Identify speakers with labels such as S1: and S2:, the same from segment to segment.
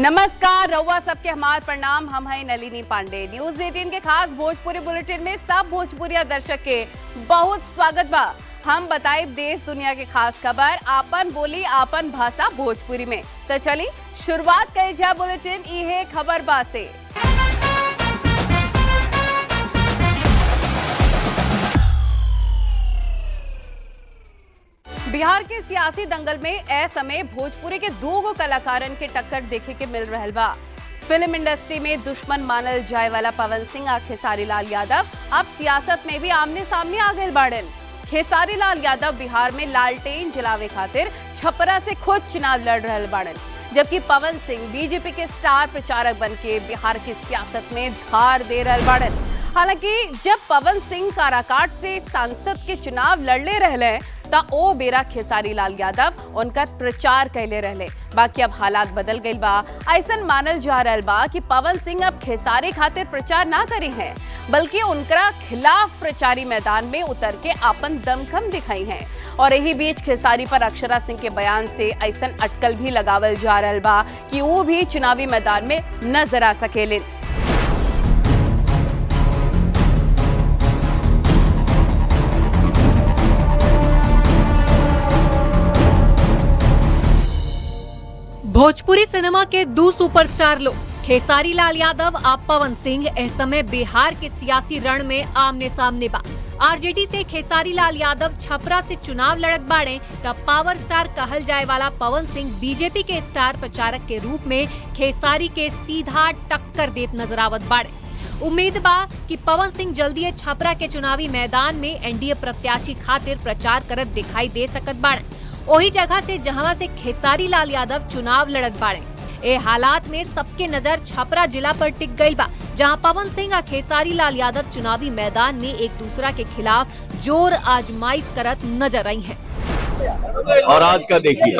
S1: नमस्कार रउआ सबके हमार प्रणाम। हम हैं नलिनी पांडे। न्यूज 18 के खास भोजपुरी बुलेटिन में सब भोजपुरिया दर्शक के बहुत स्वागत बा। हम बताए देश दुनिया के खास खबर आपन बोली आपन भाषा भोजपुरी में। तो चली शुरुआत कई जा बुलेटिन इहे खबर बा से। बिहार के सियासी दंगल में ए समय भोजपुरी के दो कलाकारन के टक्कर देखे के मिल रहा बा। फिल्म इंडस्ट्री में दुश्मन मानल जाए वाला पवन सिंह और खेसारी लाल यादव अब सियासत में भी आमने सामने आ गए बाड़न। खेसारी लाल यादव बिहार में लालटेन जलावे खातिर छपरा से खुद चुनाव लड़ रहे बाड़न, जबकि पवन सिंह बीजेपी के स्टार प्रचारक बन के बिहार की सियासत में धार दे रहे बाड़न। हालांकि जब पवन सिंह काराकाट से सांसद के चुनाव लड़ले रहले ता ओ बेरा खेसारी लाल यादव उनका प्रचार कैले रहले। बाकी अब हालात बदल गई बा। ऐसन मानल जा रहा बा कि पवन सिंह अब खेसारी खातिर प्रचार ना करे हैं, बल्कि उनका खिलाफ प्रचारी मैदान में उतर के अपन दमखम दिखाई हैं। और यही बीच खेसारी पर अक्षरा सिंह के बयान से ऐसन अटकल भी लगावल जा रहा बा कि वो भी चुनावी मैदान में नजर आ सकेले।
S2: भोजपुरी सिनेमा के दो सुपरस्टार लोग खेसारी लाल यादव और पवन सिंह इस समय बिहार के सियासी रण में आमने सामने बा। आरजेडी से खेसारी लाल यादव छपरा से चुनाव लड़त बाड़े तब पावर स्टार कहल जाए वाला पवन सिंह बीजेपी के स्टार प्रचारक के रूप में खेसारी के सीधा टक्कर देत नजर आवत बाड़े। उम्मीद बा कि पवन सिंह जल्दी छपरा के चुनावी मैदान में एनडीए प्रत्याशी खातिर प्रचार करत दिखाई दे सकत बाड़े, वही जगह से जहां से खेसारी लाल यादव चुनाव लड़त बाड़े। ए हालात में सबके नजर छपरा जिला पर टिक गई बा, जहां पवन सिंह और खेसारी लाल यादव चुनावी मैदान में एक दूसरा के खिलाफ जोर आजमाइश करत नजर आई हैं।
S3: और आज का देखिए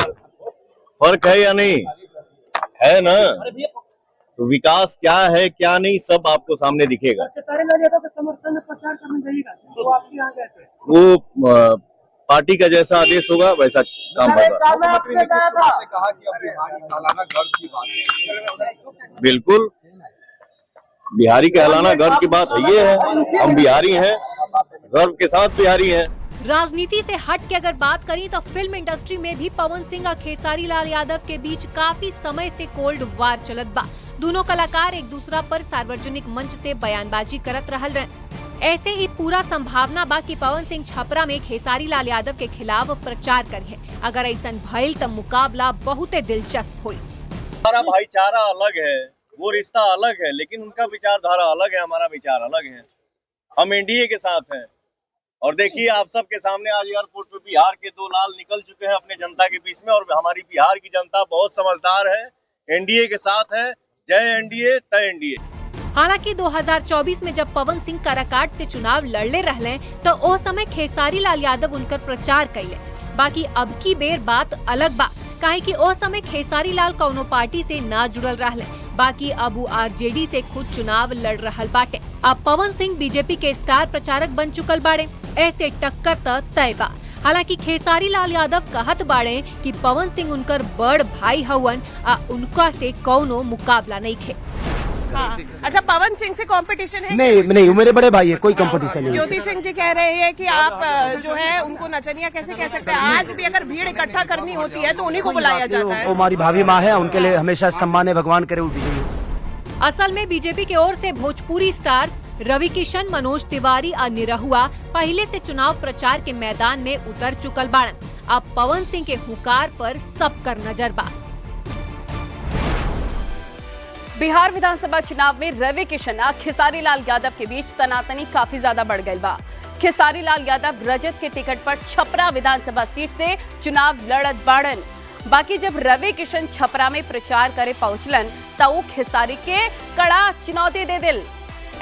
S3: फर्क है या नहीं है ना, तो विकास क्या है क्या नहीं सब आपको सामने दिखेगा।
S4: खेसारी लाल यादव के समर्थन में प्रचार करने जाइएगा तो आप यहाँ गए थे,
S3: वो पार्टी का जैसा आदेश होगा वैसा काम होगा।
S4: मुख्यमंत्री नीतीश कुमार
S5: ने कहा कि अब बिहारी कहलाना गर्व की बात है।
S3: बिल्कुल बिहारी कहलाना गर्व की बात है, ये है हम बिहारी हैं, गर्व के साथ बिहारी हैं।
S2: राजनीति से हट के अगर बात करें तो फिल्म इंडस्ट्री में भी पवन सिंह और खेसारी लाल यादव के बीच काफी समय से कोल्ड वार चलत बा। दोनों कलाकार एक दूसरा पर सार्वजनिक मंच से बयानबाजी करत रहल रहे। ऐसे ही पूरा संभावना बा कि पवन सिंह छपरा में खेसारी लाल यादव के खिलाफ प्रचार करिए। अगर ऐसा भइल तो मुकाबला बहुत दिलचस्प हुई।
S3: हमारा भाईचारा अलग है, वो रिश्ता अलग है, लेकिन उनका विचारधारा अलग है, हमारा विचार अलग है। हम एनडीए के साथ हैं। और देखिए आप सबके सामने आज एयरपोर्ट पे बिहार के दो लाल निकल चुके हैं अपने जनता के बीच में, और हमारी बिहार की जनता बहुत समझदार है, एनडीए के साथ है। जय एनडीए तय एनडीए।
S2: हालांकि 2024 में जब पवन सिंह काराकाट से चुनाव लड़ले रहले तो ओ समय खेसारी लाल यादव उनकर प्रचार कैले। बाकी अब की बेर बात अलग बा, काहे कि ओ समय खेसारी लाल कौनो पार्टी से ना जुड़ल रहले। बाकी अब वो आरजेडी से खुद चुनाव लड़ रहल बाटे। अब पवन सिंह बीजेपी के स्टार प्रचारक बन चुकल बाड़े, ऐसे टक्कर त तय बा। हालांकि खेसारी लाल यादव कहत बाड़े कि पवन सिंह उनकर बड़ भाई हवन आ उनका से कौनो मुकाबला नहीं खे।
S1: हाँ। अच्छा, पवन सिंह से कंपटीशन है?
S4: नहीं वो मेरे बड़े भाई है, कोई कंपटीशन नहीं।
S1: ज्योति सिंह जी कह रहे हैं कि आप जो है उनको नचनिया कैसे कह सकते हैं। आज भी अगर भीड़ इकट्ठा करनी होती है तो उन्हीं को बुलाया जाता है।
S4: वो हमारी भाभी माँ है, उनके लिए हमेशा सम्मान है, भगवान करे वो विजयी हो।
S2: असल में बीजेपी की ओर से भोजपुरी स्टार्स रवि किशन, मनोज तिवारी और निरहुआ पहले से चुनाव प्रचार के मैदान में उतर चुकल बाड़न। अब पवन सिंह के हुकार पर सबकर नजर बा।
S1: बिहार विधानसभा चुनाव में रवि किशन और खेसारी लाल यादव के बीच तनातनी काफी ज्यादा बढ़ गई बा। खेसारी लाल यादव रजत के टिकट पर छपरा विधानसभा सीट से चुनाव लड़त बाड़न। बाकी जब रवि किशन छपरा में प्रचार करे पहुंचलन तो खेसारी के कड़ा चुनौती दे दिल।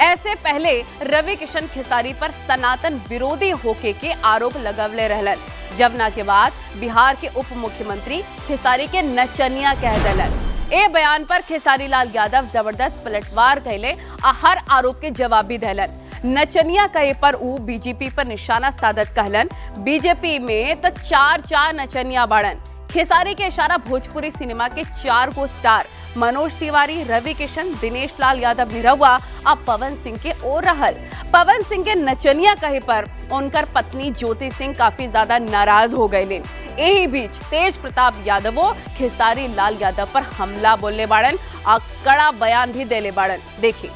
S1: ऐसे पहले रवि किशन खेसारी पर सनातन विरोधी होके के आरोप लगवले रहलन, जब के बाद बिहार के उप मुख्यमंत्री खेसारी के नचनिया कह दिलन। ए बयान पर खेसारी लाल यादव जबरदस्त पलटवार कैले आ हर आरोप के जवाब भी दिलन। नचनिया कहे पर ऊ बीजेपी पर निशाना साधत कहलन, बीजेपी में तो चार नचनिया बाड़न। खेसारी के इशारा भोजपुरी सिनेमा के 4 को स्टार मनोज तिवारी, रवि किशन, दिनेश लाल यादव निरहुआ अब पवन सिंह के ओर रहल। पवन सिंह के नचनिया कहे पर उनकर पत्नी ज्योति सिंह काफी ज्यादा नाराज हो गए। यही बीच तेज प्रताप यादवो खेसारी लाल यादव पर हमला बोलने बाड़न और कड़ा बयान भी देले बाड़न। देखिए।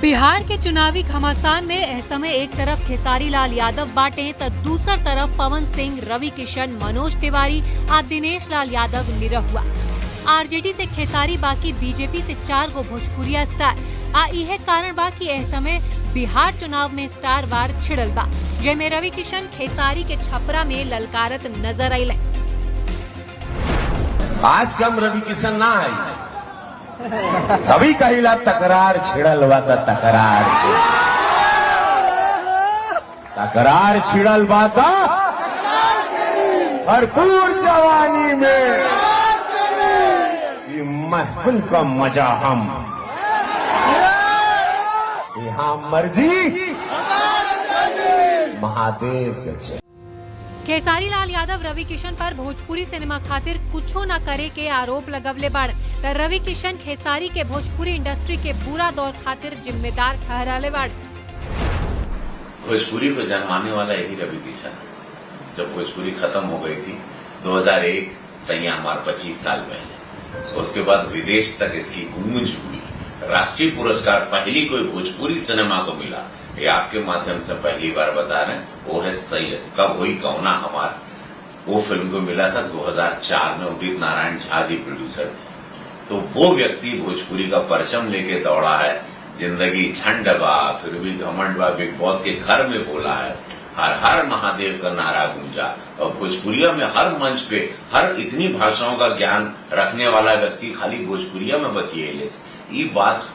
S2: बिहार के चुनावी घमासान में इस समय एक तरफ खेसारी लाल यादव बाटे तो दूसर तरफ पवन सिंह, रवि किशन, मनोज तिवारी और दिनेश लाल यादव निरहुआ। आरजेडी से खेसारी बाकी बीजेपी से 4 गो भोजपुरिया स्टार आ इहे कारण बा कि इस समय बिहार चुनाव में स्टार वार छिड़ल बा, जेमे रवि किशन खेसारी के छपरा में ललकारत नजर आइले।
S6: आज कम रवि किशन ना है, तभी कहिला तकरार छिड़ल बा त तकरार छिड़ल बा त भरपूर जवानी में ये महफिल का मजा हम यहाँ मर्जी महादेव के।
S2: खेसारी लाल यादव रवि किशन पर भोजपुरी सिनेमा खातिर कुछो न करे के आरोप लगवले बाड़ त रवि किशन खेसारी के भोजपुरी इंडस्ट्री के बुरा दौर खातिर जिम्मेदार ठहराले बाड़।
S7: भोजपुरी को जन्माने वाला यही रवि किशन। जब भोजपुरी खत्म हो गई थी 2001 सैया हमारे 25 साल पहले, उसके बाद विदेश तक इसकी गूंज हुई। राष्ट्रीय पुरस्कार पहली कोई भोजपुरी सिनेमा को मिला, ये आपके माध्यम से पहली बार बता रहे हैं, वो है सैयद कब हुई कौना हमार। वो फिल्म को मिला था 2004 में, उदित नारायण झा जी प्रोड्यूसर थे। तो वो व्यक्ति भोजपुरी का परचम लेके दौड़ा है। जिंदगी झंड बा फिर भी घमंड बा बिग बॉस के घर में बोला है, हर हर महादेव का नारा गूंजा। और भोजपुरिया में हर मंच पे हर इतनी भाषाओं का ज्ञान रखने वाला व्यक्ति खाली भोजपुरिया में बची है। ये बात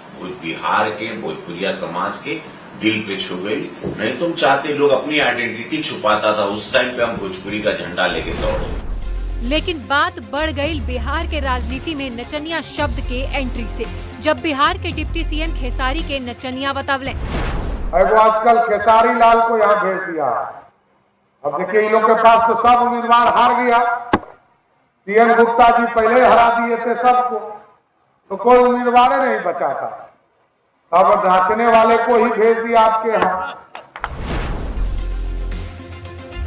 S7: बिहार के भोजपुरिया समाज के दिल पे छू गई। नहीं तुम चाहते लोग अपनी आइडेंटिटी छुपाता था, उस टाइम पे हम भोजपुरी का झंडा लेके दौड़े।
S2: लेकिन बात बढ़ गई बिहार के राजनीति में नचनिया शब्द के एंट्री से, जब बिहार के डिप्टी सीएम खेसारी के नचनिया बतावले।
S5: आजकल खेसारी लाल को यहाँ भेज दिया। अब देखिए इन लोग के पास तो सब उम्मीदवार हार गया। सीएम गुप्ता जी पहले हरा दिए थे सबको, तो कोई उम्मीदवार नहीं बचा था। अब नाचने वाले को ही भेज दिया आपके यहाँ।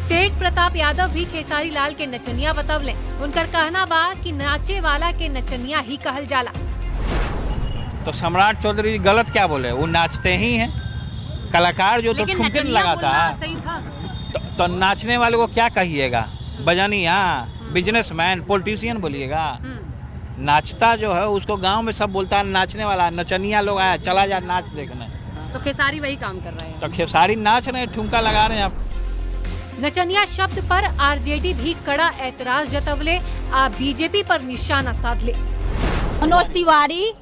S2: तेज प्रताप यादव भी खेसारी लाल के नचनिया बतावले। उनकर कहना बा कि नाचे वाला के नचनिया ही कहल जाला।
S8: तो सम्राट चौधरी गलत क्या बोले, वो नाचते ही हैं। कलाकार जो तो ठुमके लगा था, तो नाचने वाले को क्या कहिएगा, बजानिया, बिजनेसमैन, पॉलिटिशियन बोलिएगा। नाचता जो है उसको गांव में सब बोलता है नाचने वाला, नचनिया लोग आया चला जा नाच देखने।
S1: तो खेसारी वही काम कर रहे हैं।
S8: तो खेसारी नाच रहे हैं, ठुमका लगा रहे हैं। आप
S2: नचनिया शब्द पर आरजेडी भी कड़ा ऐतराज जतवले आ बीजेपी पर निशाना साधले।
S9: मनोज तिवारी,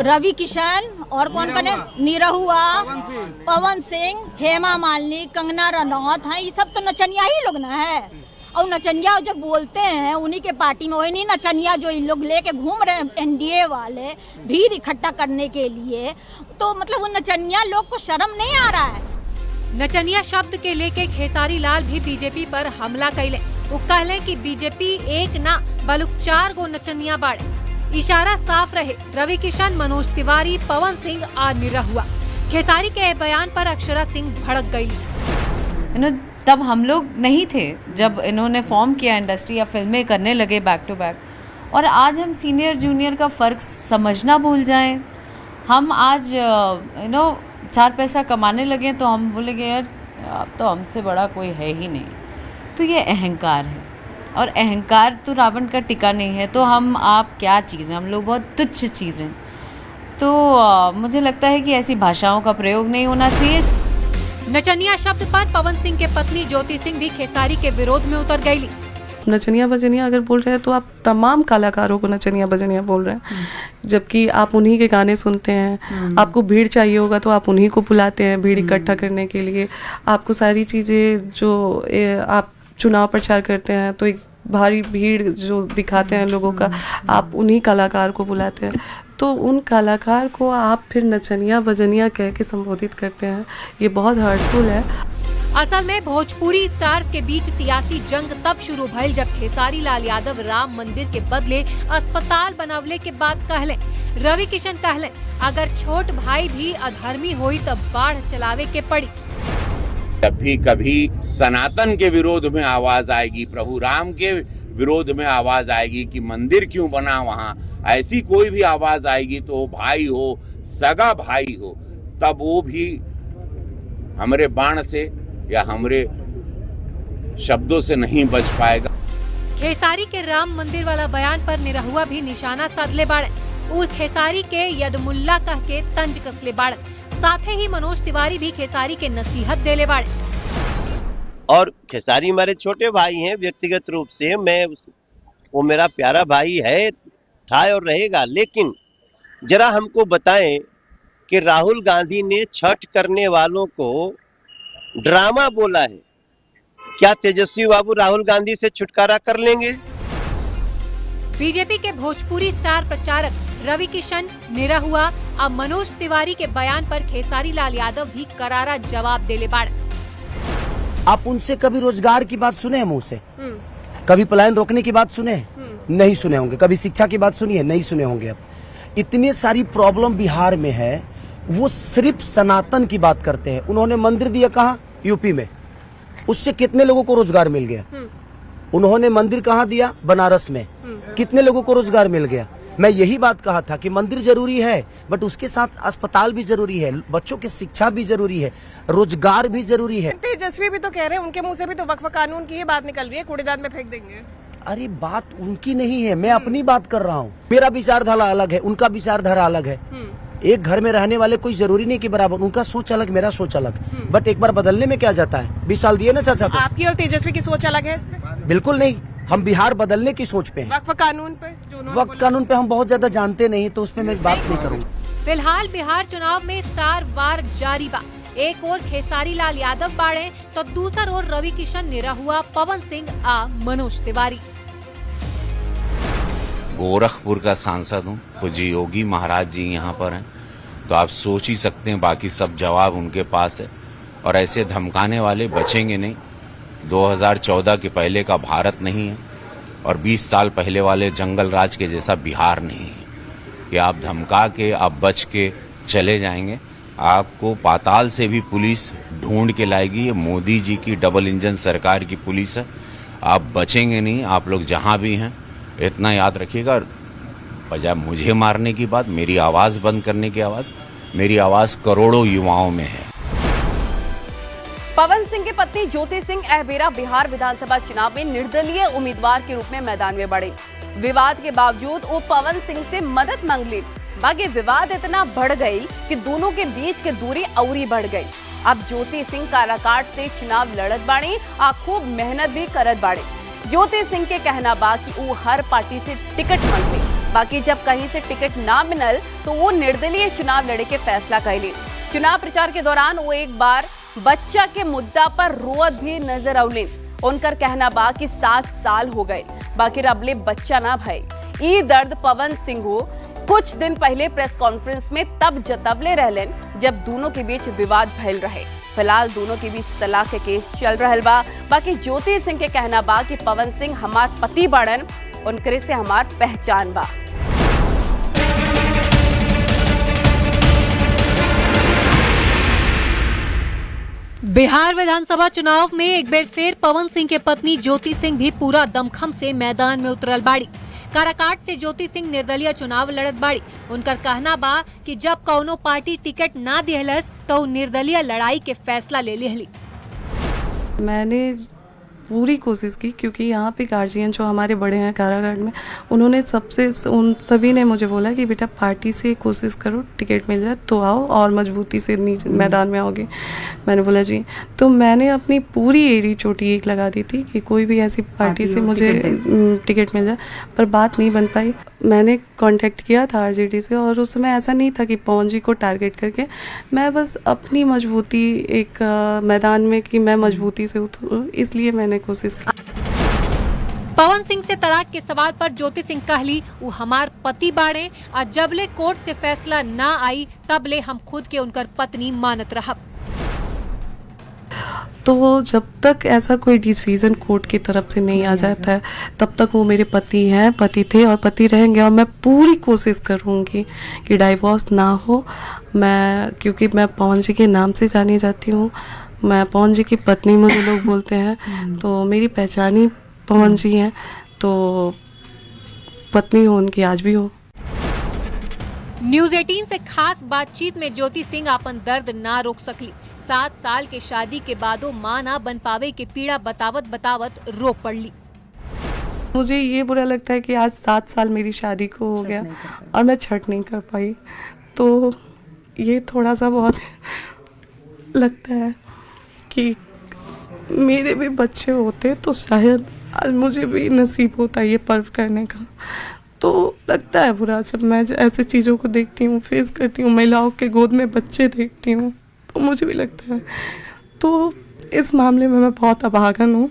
S9: रवि किशन और कौन कने निरहुआ, पवन सिंह, हेमा मालिनी, कंगना रनौत हैं, ये सब तो नचनिया ही लोग ना है। और नचनिया जब बोलते हैं उन्हीं के पार्टी में, वही नहीं नचनिया जो इन लोग लेके घूम रहे हैं एनडीए वाले भीड़ इकट्ठा करने के लिए, तो मतलब वो नचनिया लोग को शर्म नहीं आ रहा है।
S2: नचनिया शब्द के लेके खेसारी लाल भी बीजेपी पर हमला कैले। वो कहले कि बीजेपी एक ना बल्कि 4 गो नचनिया बाड़े। इशारा साफ रहे, रवि किशन, मनोज तिवारी, पवन सिंह आ निरहुआ। खेसारी के बयान पर अक्षरा सिंह भड़क गई।
S10: तब हम लोग नहीं थे जब इन्होंने फॉर्म किया इंडस्ट्री या फिल्में करने लगे बैक टू बैक, और आज हम सीनियर जूनियर का फ़र्क समझना भूल जाएं। हम आज 4 पैसा कमाने लगे तो हम बोलेंगे यार अब तो हमसे बड़ा कोई है ही नहीं। तो ये अहंकार है, और अहंकार तो रावण का टिका नहीं है। तो हम आप क्या चीज़ें, हम लोग बहुत तुच्छ चीज़ें। तो मुझे लगता है कि ऐसी भाषाओं का प्रयोग नहीं होना चाहिए।
S2: नचनिया शब्द पर पवन सिंह के पत्नी ज्योति सिंह भी खेसारी के विरोध में उतर गई।
S11: नचनिया बजनिया अगर बोल रहे हैं तो आप तमाम कलाकारों को नचनिया बजनिया बोल रहे हैं, जबकि आप उन्हीं के गाने सुनते हैं। आपको भीड़ चाहिए होगा तो आप उन्हीं को बुलाते हैं भीड़ इकट्ठा करने के लिए। आपको सारी चीज़ें जो आप चुनाव प्रचार करते हैं तो एक भारी भीड़ जो दिखाते हैं लोगों का, आप उन्हीं कलाकार को बुलाते हैं। तो उन कलाकार को आप फिर नचनिया बजनिया कह के संबोधित करते हैं, ये बहुत हर्टफुल है।
S2: असल में भोजपुरी स्टार्स के बीच सियासी जंग तब शुरू भइल जब खेसारी लाल यादव राम मंदिर के बदले अस्पताल बनवले के बाद कहले, रवि किशन कहले, अगर छोट भाई भी अधर्मी होई तब बाढ़ चलावे के पड़ी।
S6: जब भी कभी सनातन के विरोध में आवाज आएगी, प्रभु राम के विरोध में आवाज आएगी कि मंदिर क्यों बना वहाँ, ऐसी कोई भी आवाज आएगी तो भाई हो, सगा भाई हो, तब वो भी हमारे बाण से या हमारे शब्दों से नहीं बच पाएगा।
S2: खेसारी के राम मंदिर वाला बयान पर निरहुआ भी निशाना साधले बाड़े। उ खेसारी के यदमुल्ला कह के तंज कसले बाड़े। साथ ही मनोज तिवारी भी खेसारी के नसीहत देले बाड़े।
S12: और खेसारी हमारे छोटे भाई हैं, व्यक्तिगत रूप से वो मेरा प्यारा भाई है, था और रहेगा। लेकिन जरा हमको बताएं कि राहुल गांधी ने छठ करने वालों को ड्रामा बोला है, क्या तेजस्वी बाबू राहुल गांधी से छुटकारा कर लेंगे?
S2: बीजेपी के भोजपुरी स्टार प्रचारक रवि किशन, निरहुआ और मनोज तिवारी के बयान पर खेसारी लाल यादव भी करारा जवाब देले बाड़े।
S4: आप उनसे कभी रोजगार की बात सुने हैं मुंह से? कभी पलायन रोकने की बात सुने हैं? नहीं सुने होंगे। कभी शिक्षा की बात सुनी है? नहीं सुने होंगे। अब इतनी सारी प्रॉब्लम बिहार में है, वो सिर्फ सनातन की बात करते हैं। उन्होंने मंदिर दिया कहाँ? यूपी में। उससे कितने लोगों को रोजगार मिल गया? उन्होंने मंदिर कहाँ दिया? बनारस में। कितने लोगों को रोजगार मिल गया? मैं यही बात कहा था कि मंदिर जरूरी है, बट उसके साथ अस्पताल भी जरूरी है, बच्चों की शिक्षा भी जरूरी है, रोजगार भी जरूरी है।
S11: तेजस्वी भी तो कह रहे हैं, उनके मुंह से भी तो वक्फ कानून की ही बात निकल रही है, कूड़ेदान में फेंक देंगे।
S4: अरे बात उनकी नहीं है, मैं अपनी बात कर रहा हूँ। मेरा विचारधारा अलग है, उनका विचारधारा अलग है। एक घर में रहने वाले कोई जरूरी नहीं कि बराबर, उनका सोच अलग, मेरा सोच अलग, बट एक बार बदलने में क्या जाता है? 20 साल दिए ना चाचा को।
S11: आपकी और तेजस्वी की सोच अलग है इसमें?
S4: बिल्कुल नहीं, हम बिहार बदलने की सोच पे हैं।
S11: वक्फ कानून पे
S4: वक्त कानून पे हम बहुत ज्यादा जानते नहीं, तो उस पे मैं बात नहीं करूँगा।
S2: फिलहाल बिहार चुनाव में स्टार वार जारी बा। एक और खेसारी लाल यादव बाड़े तो दूसर ओर रवि किशन, निरहुआ, पवन सिंह आ मनोज तिवारी।
S7: गोरखपुर का सांसद हूँ, पूज्य योगी महाराज जी यहाँ पर हैं, तो आप सोच ही सकते हैं बाकी सब जवाब उनके पास है। और ऐसे धमकाने वाले बचेंगे नहीं। 2014 के पहले का भारत नहीं है और 20 साल पहले वाले जंगल राज के जैसा बिहार नहीं है कि आप धमका के आप बच के चले जाएंगे। आपको पाताल से भी पुलिस ढूंढ के लाएगी। ये मोदी जी की डबल इंजन सरकार की पुलिस है, आप बचेंगे नहीं। आप लोग जहां भी हैं इतना याद रखिएगा, बजाय मुझे मारने की बात, मेरी आवाज बंद करने की आवाज, मेरी आवाज करोड़ों युवाओं में है।
S1: पवन सिंह की पत्नी ज्योति सिंह अहबेरा बिहार विधानसभा चुनाव में निर्दलीय उम्मीदवार के रूप में मैदान में बढ़े। विवाद के बावजूद वो पवन सिंह से मदद मांग ली। बाकी विवाद इतना बढ़ गई कि दोनों के बीच की दूरी औरी बढ़ गई। अब ज्योति सिंह काराकाट से चुनाव लड़त बाड़ी, खूब मेहनत भी करत बाड़ी। ज्योति सिंह के कहना बा कि वो हर पार्टी से टिकट मांगते, बाकी जब कहीं से टिकट ना मिलल तो वो निर्दलीय चुनाव लड़े के फैसला कैली। चुनाव प्रचार के दौरान वो एक बार बच्चा के मुद्दा पर रोअत भी नजर औली। उनकर कहना बा कि 7 साल हो गए, बाकी अबले बच्चा ना भाई। ई दर्द पवन सिंह हो कुछ दिन पहले प्रेस कॉन्फ्रेंस में तब जतवले रहलन जब दोनों के बीच विवाद फैल रहे। फिलहाल दोनों के बीच तलाक के केस चल रहल बा। बाकी ज्योति सिंह के कहना बा कि पवन सिंह हमार पति बाड़न, उनकरे से हमार पहचान बा।
S2: बिहार विधानसभा चुनाव में एक बार फिर पवन सिंह के पत्नी ज्योति सिंह भी पूरा दमखम से मैदान में उतरल बाड़ी। काराकाट से ज्योति सिंह निर्दलीय चुनाव लड़त बाड़ी। उनकर कहना बा कि जब कौनो पार्टी टिकट ना दिहलस तो निर्दलीय लड़ाई के फैसला ले लिहली।
S11: मैंने पूरी कोशिश की, क्योंकि यहाँ पे गार्जियन जो हमारे बड़े हैं कारागार में, उन्होंने उन सभी ने मुझे बोला कि बेटा पार्टी से कोशिश करो, टिकट मिल जाए तो आओ और मजबूती से नीचे मैदान में आओगे। मैंने बोला जी। तो मैंने अपनी पूरी एड़ी चोटी एक लगा दी थी कि कोई भी ऐसी पार्टी से मुझे टिकट मिल जाए, पर बात नहीं बन पाई। मैंने कांटेक्ट किया था आरजेडी से, और उस समय ऐसा नहीं था कि पवन जी को टारगेट करके, मैं बस अपनी मजबूती एक मैदान में कि मैं मजबूती से उतरूं, इसलिए मैंने कोशिश की।
S2: पवन सिंह से तलाक के सवाल पर ज्योति सिंह कहली वो हमार पति बाड़े, और जबले कोर्ट से फैसला ना आई तबले हम खुद के उनकर पत्नी मानत रहब।
S11: तो जब तक ऐसा कोई डिसीजन कोर्ट की तरफ से नहीं आ जाता है तब तक वो मेरे पति हैं, पति थे और पति रहेंगे। और मैं पूरी कोशिश करूँगी कि डाइवोर्स ना हो। क्योंकि मैं पवन जी के नाम से जानी जाती हूँ, मैं पवन जी की पत्नी मुझे लोग बोलते हैं, तो मेरी पहचान ही पवन जी हैं, तो पत्नी हो उनकी आज भी हो।
S2: न्यूज 18 से खास बातचीत में ज्योति सिंह अपन दर्द ना रोक सकली। 7 साल के शादी के बादो मां ना बन पावे के पीड़ा बतावत बतावत रो पड़ली।
S11: मुझे ये बुरा लगता है कि आज 7 साल मेरी शादी को हो गया और मैं छठ नहीं कर पाई, तो ये थोड़ा सा बहुत लगता है कि मेरे भी बच्चे होते तो शायद आज मुझे भी नसीब होता ये पर्व करने का। तो लगता है बुरा जब मैं ऐसे चीज़ों को देखती हूँ, फेस करती हूँ, महिलाओं के गोद में बच्चे देखती हूँ, तो मुझे भी लगता है। तो इस मामले में मैं बहुत अभागन हूँ,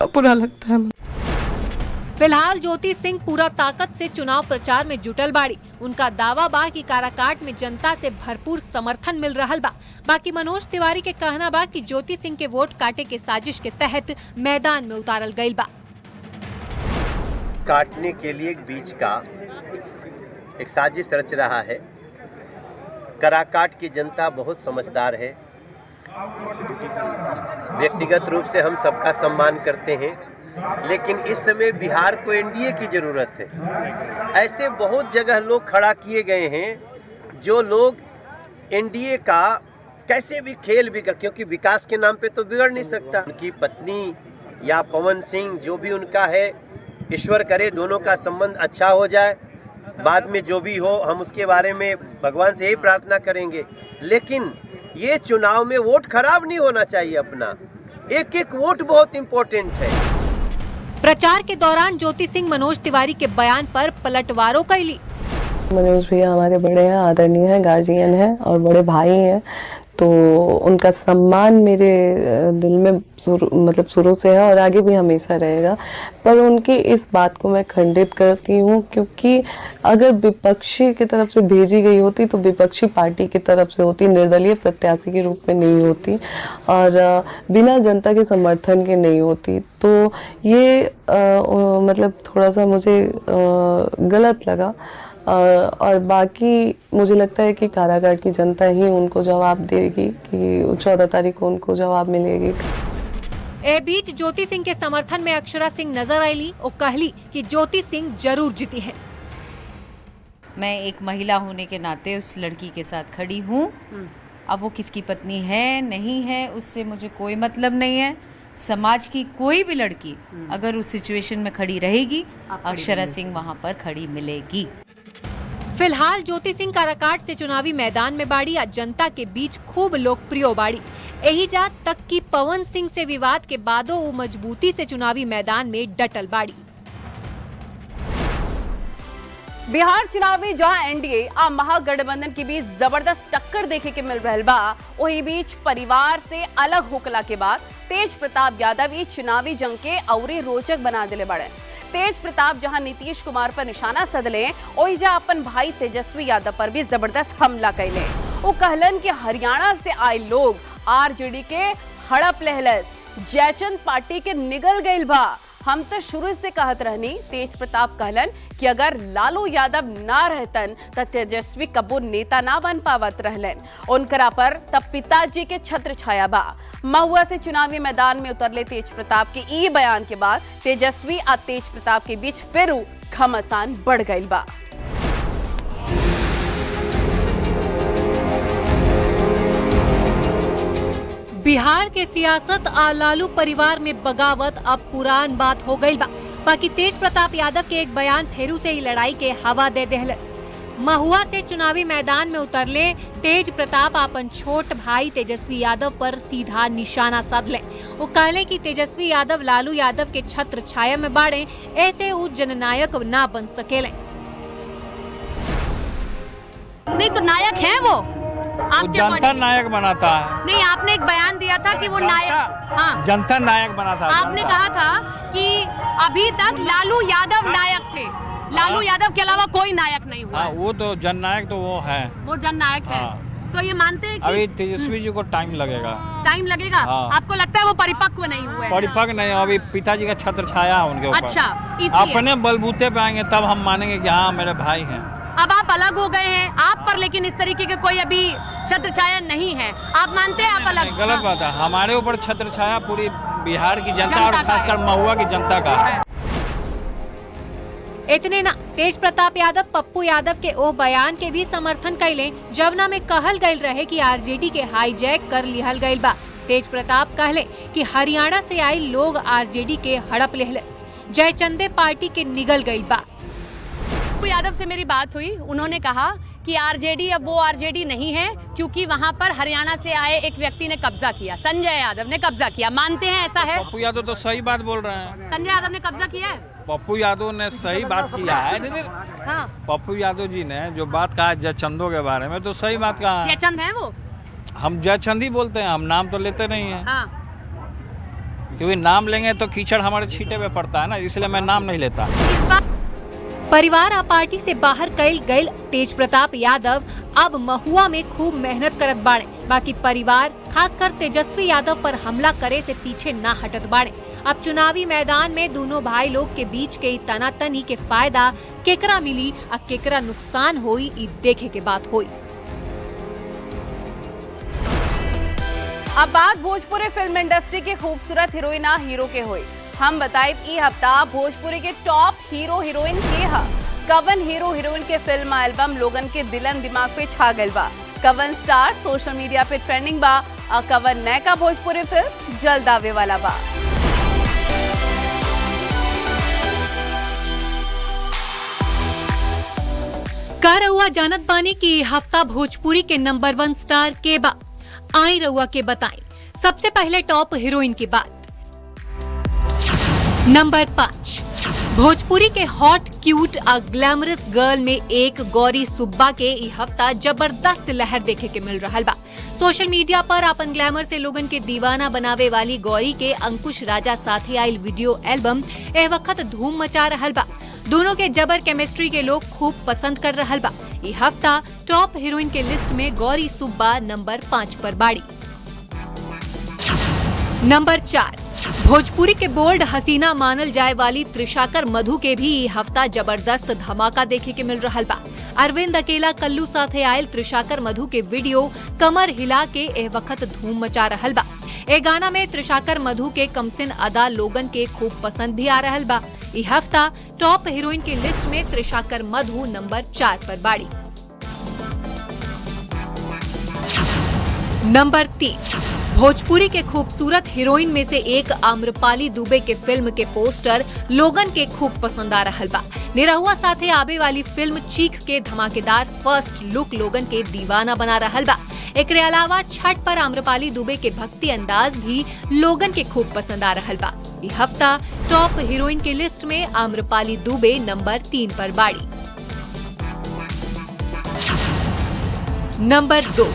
S11: बुरा लगता है।
S2: फिलहाल ज्योति सिंह पूरा ताकत से चुनाव प्रचार में जुटल बाड़ी। उनका दावा बा कि काराकाट में जनता से भरपूर समर्थन मिल रहा बा। बाकी मनोज तिवारी के कहना बा कि ज्योति सिंह के वोट काटे के साजिश के तहत मैदान में उतारल गईल बा।
S12: काटने के लिए एक बीच का एक साजिश रच रहा है। काराकाट की जनता बहुत समझदार है। व्यक्तिगत रूप से हम सबका सम्मान करते हैं, लेकिन इस समय बिहार को एनडीए की ज़रूरत है। ऐसे बहुत जगह लोग खड़ा किए गए हैं जो लोग एनडीए का कैसे भी खेल बिगड़, क्योंकि विकास के नाम पे तो बिगड़ नहीं सकता। उनकी पत्नी या पवन सिंह जो भी उनका है, ईश्वर करे दोनों का संबंध अच्छा हो जाए। बाद में जो भी हो हम उसके बारे में भगवान से यही प्रार्थना करेंगे, लेकिन ये चुनाव में वोट खराब नहीं होना चाहिए। अपना एक एक वोट बहुत इम्पोर्टेंट है।
S2: प्रचार के दौरान ज्योति सिंह मनोज तिवारी के बयान पर पलटवारों कैली।
S11: मनोज भैया हमारे बड़े हैं, आदरणीय हैं, गार्जियन हैं और बड़े भाई हैं, तो उनका सम्मान मेरे दिल में शुरू से है और आगे भी हमेशा रहेगा। पर उनकी इस बात को मैं खंडित करती हूँ, क्योंकि अगर विपक्षी की तरफ से भेजी गई होती तो विपक्षी पार्टी की तरफ से होती, निर्दलीय प्रत्याशी के रूप में नहीं होती और बिना जनता के समर्थन के नहीं होती। तो ये मतलब थोड़ा सा मुझे गलत लगा। और बाकी मुझे लगता है कि कारागार की जनता ही उनको जवाब देगी कि 14 तारीख को उनको जवाब मिलेगी।
S2: ए बीच ज्योति सिंह के समर्थन में अक्षरा सिंह नजर आईली और कहली कि ज्योति सिंह जरूर जीती है।
S10: मैं एक महिला होने के नाते उस लड़की के साथ खड़ी हूँ। अब वो किसकी पत्नी है नहीं है उससे मुझे कोई मतलब नहीं है। समाज की कोई भी लड़की अगर उस सिचुएशन में खड़ी रहेगी, अक्षरा सिंह वहाँ पर खड़ी मिलेगी।
S2: फिलहाल ज्योति सिंह काराकाट से चुनावी मैदान में बाड़ी या जनता के बीच खूब लोकप्रिय बाड़ी। यही जात तक कि पवन सिंह से विवाद के बादो वो मजबूती से चुनावी मैदान में डटल बाड़ी।
S1: बिहार चुनाव में जहां एनडीए और महागठबंधन के बीच जबरदस्त टक्कर देखे के मिल रहल बा, वही बीच परिवार से अलग होकला के बाद तेज प्रताप यादव ये चुनावी जंग के औरी रोचक बना दिले बड़े। तेज प्रताप जहां नीतीश कुमार पर निशाना सधले, वही जा अपन भाई तेजस्वी यादव पर भी जबरदस्त हमला कैले। वो कहलन कि हरियाणा से आए लोग आरजेडी के हड़प लहलस, जयचंद पार्टी के निगल गईल बा। हम तो शुरू से कहत रहनी, तेज प्रताप कहलन कि अगर लालू यादव ना रहतन तो तेजस्वी कबो नेता ना बन पावत रहलन। उनकरा पर तब पिताजी के छत्र छाया बा। महुआ से चुनावी मैदान में उतरले तेज प्रताप के ई बयान के बाद तेजस्वी और तेज प्रताप के बीच फिर घमासान बढ़ गईल बा।
S2: बिहार के सियासत आ लालू परिवार में बगावत अब पुरान बात हो गई बा। बाकी तेज प्रताप यादव के एक बयान फेरू से ही लड़ाई के हवा दे देहलस। महुआ से चुनावी मैदान में उतरले तेज प्रताप अपन छोट भाई तेजस्वी यादव पर सीधा निशाना साधले। वो कहले कि तेजस्वी यादव लालू यादव के छत्र छाया में बाड़े, ऐसे वो जननायक ना बन सकेले।
S9: नहीं तो नायक है वो
S8: जनता नायक बनाता है।
S9: नहीं, आपने एक बयान दिया था कि वो नायक, हाँ
S8: जनता नायक बनाता है।
S9: आपने कहा था कि अभी तक लालू यादव नायक थे, लालू यादव के अलावा कोई नायक नहीं हुआ।
S8: हाँ, वो तो जननायक तो वो है,
S9: वो जननायक है।
S1: तो ये मानते हैं कि
S8: अभी तेजस्वी जी को टाइम लगेगा।
S1: टाइम लगेगा।
S8: हाँ।
S1: आपको लगता है वो परिपक्व नहीं हुए?
S8: परिपक्व नहीं, अभी पिताजी का छत्र छाया है उनके ऊपर।
S1: अच्छा, इसलिए
S8: अपने बलबूते पे आएंगे तब हम मानेंगे कि हाँ मेरे भाई हैं।
S1: अब आप अलग हो गए हैं, आप पर लेकिन इस तरीके के कोई अभी छत्र छाया नहीं है, आप मानते हैं आप अलग?
S8: गलत बात है, हमारे ऊपर छत्र छाया पूरी बिहार की जनता और खासकर महुआ की जनता का है।
S2: इतने ना, तेज प्रताप यादव पप्पू यादव के ओ बयान के भी समर्थन कैले जवना में कहल गयल रहे कि आरजेडी के हाईजैक कर लिहल गयल बा। तेज प्रताप कहले कि हरियाणा से आई लोग आरजेडी के हड़प लेहलस, जयचंदे पार्टी के निगल गई बा।
S1: पप्पू यादव से मेरी बात हुई, उन्होंने कहा कि आरजेडी अब वो आरजेडी नहीं है क्योंकि वहाँ पर हरियाणा से आए एक व्यक्ति ने कब्जा किया, संजय यादव ने कब्जा किया। मानते हैं ऐसा है?
S8: पप्पू यादव तो सही बात बोल रहे हैं।
S1: संजय यादव ने कब्जा किया है?
S8: पप्पू यादव ने सही बात किया है।
S1: हाँ।
S8: पप्पू यादव जी ने जो बात कहा जयचंदों के बारे में तो सही बात कहा है।
S1: जयचंद है वो?
S8: हम जयचंद ही बोलते हैं, हम नाम तो लेते नहीं हैं।
S1: हाँ।
S8: क्योंकि नाम लेंगे तो कीचड़ हमारे छींटे पे पड़ता है ना, इसलिए मैं नाम नहीं लेता।
S2: परिवार आ पार्टी से बाहर कैल गयल तेज प्रताप यादव अब महुआ में खूब मेहनत करत बाड़े। बाकी परिवार खासकर तेजस्वी यादव पर हमला करे से पीछे ना हटत बाड़े। अब चुनावी मैदान में दोनों भाई लोग के बीच के तनातनी के फायदा केकरा मिली और केकरा नुकसान होई, ई देखे के बात होई।
S1: अब बात भोजपुरी फिल्म इंडस्ट्री के खूबसूरत हीरोइना हीरो के हुई। हम बताए ई हफ्ता भोजपुरी के टॉप हीरो हीरोइन के हा कवन हीरो हीरोइन के फिल्म एल्बम लोगन के दिलन दिमाग पे छा गइल बा। कवन स्टार सोशल मीडिया पे ट्रेंडिंग बा और कवन नयका भोजपुरी फिल्म जल्द आवे वाला बा।
S2: का रउआ जानत बानी कि हफ्ता भोजपुरी के नंबर 1 स्टार के बा? आई रउआ के बताई। सबसे पहले टॉप हीरोइन की बात। नंबर 5, भोजपुरी के हॉट क्यूट और ग्लैमरस गर्ल में एक गौरी सुब्बा के ई हफ्ता जबरदस्त लहर देखे के मिल रहा बा। सोशल मीडिया पर अपन ग्लैमर से लोगन के दीवाना बनावे वाली गौरी के अंकुश राजा साथे आयल वीडियो एल्बम ए वक्त धूम मचा रहल बा। दोनों के जबर केमिस्ट्री के लोग खूब पसंद कर रहल बा। ई हफ्ता टॉप हीरोइन के लिस्ट में गौरी सुब्बा नंबर 5 पर बाड़ी। नंबर 4, भोजपुरी के बोल्ड हसीना मानल जाए वाली त्रिशाकर मधु के भी ई हफ्ता जबरदस्त धमाका देखे के मिल रहा बा। अरविंद अकेला कल्लू साथे आयल त्रिशाकर मधु के वीडियो कमर हिला के ए वक्त धूम मचा रहल बा। ए गाना में त्रिशाकर मधु के कमसिन अदा लोगन के खूब पसंद भी आ रहल बा। ई हफ्ता टॉप हीरोइन के लिस्ट में त्रिशाकर मधु नंबर 4 पर बाड़ी। नंबर 3, भोजपुरी के खूबसूरत हीरोइन में से एक आम्रपाली दुबे के फिल्म के पोस्टर लोगन के खूब पसंद आ रहल बा। निरहुआ साथे आबे वाली फिल्म चीख के धमाकेदार फर्स्ट लुक लोगन के दीवाना बना रहल बा। एकरे अलावा छठ पर आम्रपाली दुबे के भक्ति अंदाज भी लोगन के खूब पसंद आ रहल बा। ई हफ्ता टॉप हीरोइन के लिस्ट में आम्रपाली दुबे नंबर 3 पर बाड़ी। नंबर 2,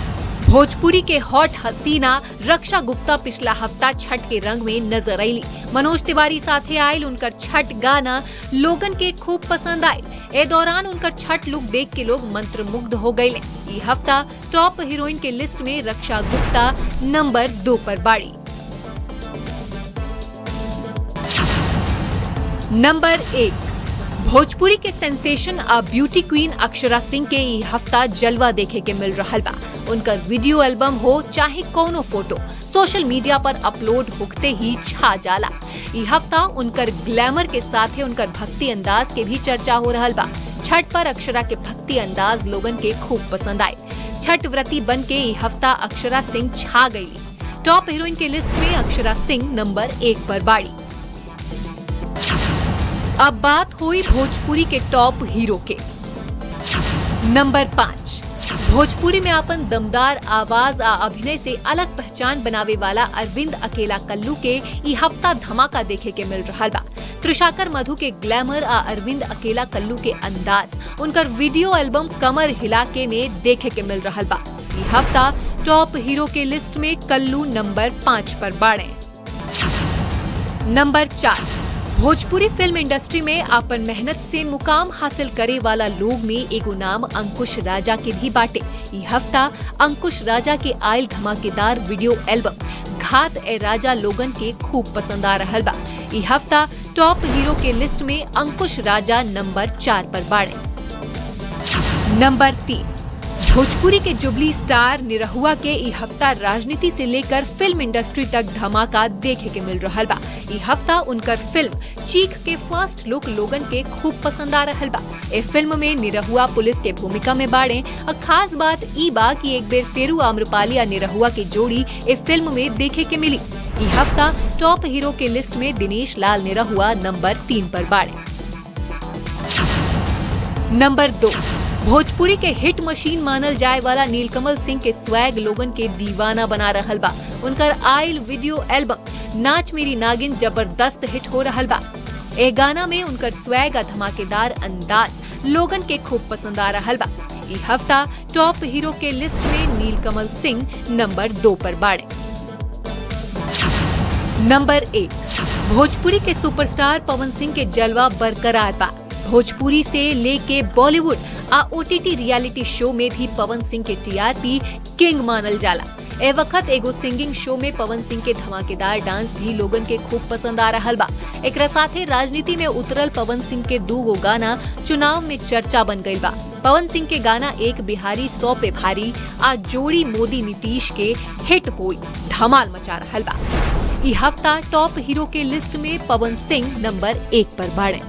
S2: भोजपुरी के हॉट हसीना रक्षा गुप्ता पिछला हफ्ता छठ के रंग में नजर आईली। मनोज तिवारी साथे आयल उनकर छठ गाना लोगन के खूब पसंद आये। ए दौरान उनकर छठ लुक देख के लोग मंत्रमुग्ध हो गए। ई हफ्ता टॉप हीरोइन के लिस्ट में रक्षा गुप्ता नंबर 2 पर बाड़ी। नंबर 1, भोजपुरी के सेंसेशन आ ब्यूटी क्वीन अक्षरा सिंह के ई हफ्ता जलवा देखे के मिल रहा बा। उनकर वीडियो एल्बम हो चाहे कोनो फोटो सोशल मीडिया पर अपलोड होते ही छा जाला। ई हफ्ता उनकर ग्लैमर के साथ उनकर भक्ति अंदाज के भी चर्चा हो रहा बा। छठ पर अक्षरा के भक्ति अंदाज लोगन के खूब पसंद आए। छठ व्रती बन के ई हफ्ता अक्षरा सिंह छा गई। टॉप हीरोइन के लिस्ट में अक्षरा सिंह नंबर 1 पर बाड़ी। अब बात हुई भोजपुरी के टॉप हीरो के। नंबर 5, भोजपुरी में अपन दमदार आवाज आ अभिनय से अलग पहचान बनावे वाला अरविंद अकेला कल्लू के ई हफ्ता धमाका देखे के मिल रहा बा। त्रिशाकर मधु के ग्लैमर आ अरविंद अकेला कल्लू के अंदाज उनकर वीडियो एल्बम कमर हिला के में देखे के मिल रहा बा। ई हफ्ता टॉप हीरो के लिस्ट में कल्लू नंबर 5 पर बाड़े। नंबर 4, भोजपुरी फिल्म इंडस्ट्री में अपन मेहनत से मुकाम हासिल करे वाला लोग में एगो नाम अंकुश राजा के भी बाटे। ई हफ्ता अंकुश राजा के आयल धमाकेदार वीडियो एल्बम घात ए राजा लोगन के खूब पसंद आ रहल बा। ई हफ्ता टॉप हीरो के लिस्ट में अंकुश राजा नंबर 4 पर बाड़े। नंबर 3, भोजपुरी के जुबली स्टार निरहुआ के ई हफ्ता राजनीति से लेकर फिल्म इंडस्ट्री तक धमाका देखे के मिल रहा बा। ई हफ्ता उनकर फिल्म चीख के फर्स्ट लुक लोगन के खूब पसंद आ रहल बा। ए फिल्म में निरहुआ पुलिस के भूमिका में बाड़े और खास बात ई बा कि एक बेर फेरू आम्रपाली या निरहुआ के जोड़ी ए फिल्म में देखे के मिली। ई हफ्ता टॉप हीरो के लिस्ट में दिनेश लाल निरहुआ नंबर 3 पर बाड़े। नंबर 2, भोजपुरी के हिट मशीन मानल जाए वाला नीलकमल सिंह के स्वैग लोगन के दीवाना बना रहल बा। उनकर आयल वीडियो एल्बम नाच मेरी नागिन जबरदस्त हिट हो रहल बा। ए गाना में उनकर स्वैग और धमाकेदार अंदाज लोगन के खूब पसंद आ रहल बा। ई हफ्ता टॉप हीरो के लिस्ट में नीलकमल सिंह नंबर 2 पर बाड़े। नंबर 1, भोजपुरी के सुपरस्टार पवन सिंह के जलवा बरकरार बा। भोजपुरी से लेके बॉलीवुड आ OTT रियलिटी शो में भी पवन सिंह के TRP किंग मानल जाला। ए वक्त एगो सिंगिंग शो में पवन सिंह के धमाकेदार डांस भी लोगन के खूब पसंद आ रहल बा। एकरा साथे राजनीति में उतरल पवन सिंह के 2 गाना चुनाव में चर्चा बन गईल बा। पवन सिंह के गाना एक बिहारी 100 पे भारी आ जोड़ी मोदी नीतीश के हिट होई धमाल मचा रहल बा। ई हफ्ता टॉप हीरो के लिस्ट में पवन सिंह नंबर 1 पर बाड़े।